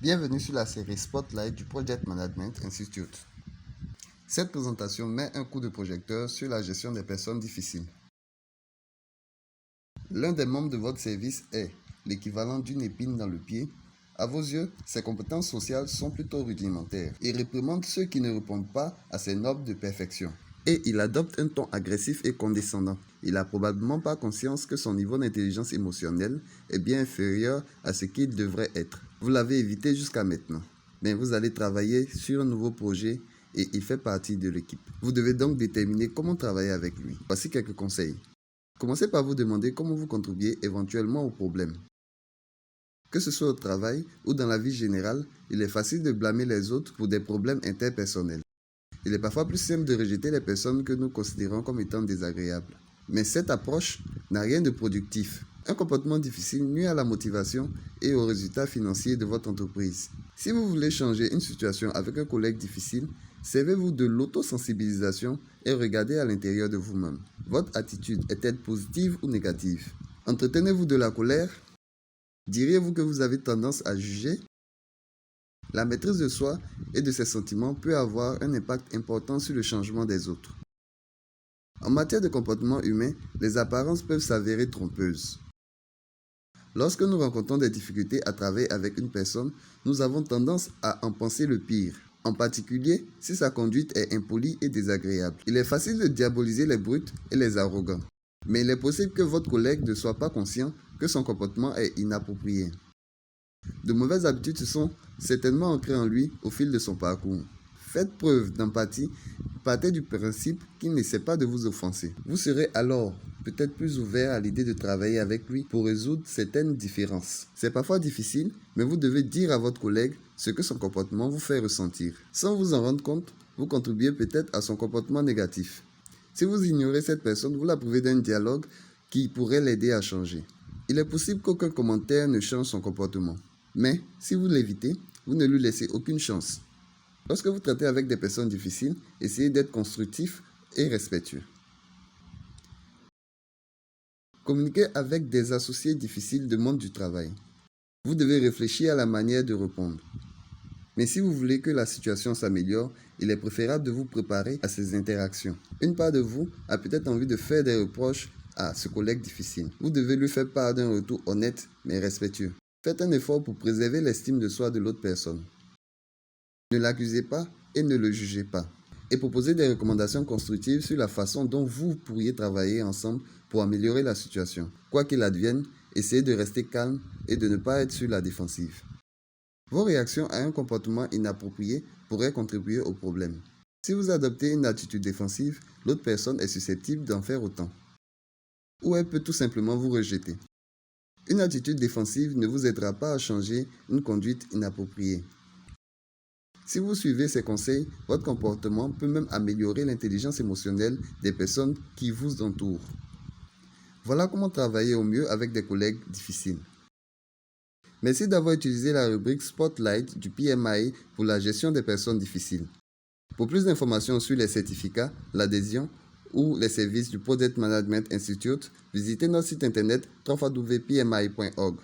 Bienvenue sur la série Spotlight du Project Management Institute. Cette présentation met un coup de projecteur sur la gestion des personnes difficiles. L'un des membres de votre service est l'équivalent d'une épine dans le pied. À vos yeux, ses compétences sociales sont plutôt rudimentaires. Il réprimande ceux qui ne répondent pas à ses normes de perfection. Et il adopte un ton agressif et condescendant. Il n'a probablement pas conscience que son niveau d'intelligence émotionnelle est bien inférieur à ce qu'il devrait être. Vous l'avez évité jusqu'à maintenant, mais vous allez travailler sur un nouveau projet et il fait partie de l'équipe. Vous devez donc déterminer comment travailler avec lui. Voici quelques conseils. Commencez par vous demander comment vous contribuez éventuellement au problème. Que ce soit au travail ou dans la vie générale, il est facile de blâmer les autres pour des problèmes interpersonnels. Il est parfois plus simple de rejeter les personnes que nous considérons comme étant désagréables. Mais cette approche n'a rien de productif. Un comportement difficile nuit à la motivation et aux résultats financiers de votre entreprise. Si vous voulez changer une situation avec un collègue difficile, servez-vous de l'autosensibilisation et regardez à l'intérieur de vous-même. Votre attitude est-elle positive ou négative? Entretenez-vous de la colère? Diriez-vous que vous avez tendance à juger? La maîtrise de soi et de ses sentiments peut avoir un impact important sur le changement des autres. En matière de comportement humain, les apparences peuvent s'avérer trompeuses. Lorsque nous rencontrons des difficultés à travailler avec une personne, nous avons tendance à en penser le pire, en particulier si sa conduite est impolie et désagréable. Il est facile de diaboliser les brutes et les arrogants, mais il est possible que votre collègue ne soit pas conscient que son comportement est inapproprié. De mauvaises habitudes se sont certainement ancrées en lui au fil de son parcours. Faites preuve d'empathie, partez du principe qu'il n'essaie pas de vous offenser. Vous serez alors peut-être plus ouvert à l'idée de travailler avec lui pour résoudre certaines différences. C'est parfois difficile, mais vous devez dire à votre collègue ce que son comportement vous fait ressentir. Sans vous en rendre compte, vous contribuez peut-être à son comportement négatif. Si vous ignorez cette personne, vous la privez d'un dialogue qui pourrait l'aider à changer. Il est possible qu'aucun commentaire ne change son comportement. Mais si vous l'évitez, vous ne lui laissez aucune chance. Lorsque vous traitez avec des personnes difficiles, essayez d'être constructif et respectueux. Communiquer avec des associés difficiles demande du travail. Vous devez réfléchir à la manière de répondre. Mais si vous voulez que la situation s'améliore, il est préférable de vous préparer à ces interactions. Une part de vous a peut-être envie de faire des reproches à ce collègue difficile. Vous devez lui faire part d'un retour honnête mais respectueux. Faites un effort pour préserver l'estime de soi de l'autre personne. Ne l'accusez pas et ne le jugez pas. Et proposez des recommandations constructives sur la façon dont vous pourriez travailler ensemble pour améliorer la situation. Quoi qu'il advienne, essayez de rester calme et de ne pas être sur la défensive. Vos réactions à un comportement inapproprié pourraient contribuer au problème. Si vous adoptez une attitude défensive, l'autre personne est susceptible d'en faire autant. Ou elle peut tout simplement vous rejeter. Une attitude défensive ne vous aidera pas à changer une conduite inappropriée. Si vous suivez ces conseils, votre comportement peut même améliorer l'intelligence émotionnelle des personnes qui vous entourent. Voilà comment travailler au mieux avec des collègues difficiles. Merci d'avoir utilisé la rubrique Spotlight du PMI pour la gestion des personnes difficiles. Pour plus d'informations sur les certificats, l'adhésion ou les services du Project Management Institute, visitez notre site internet www.pmi.org.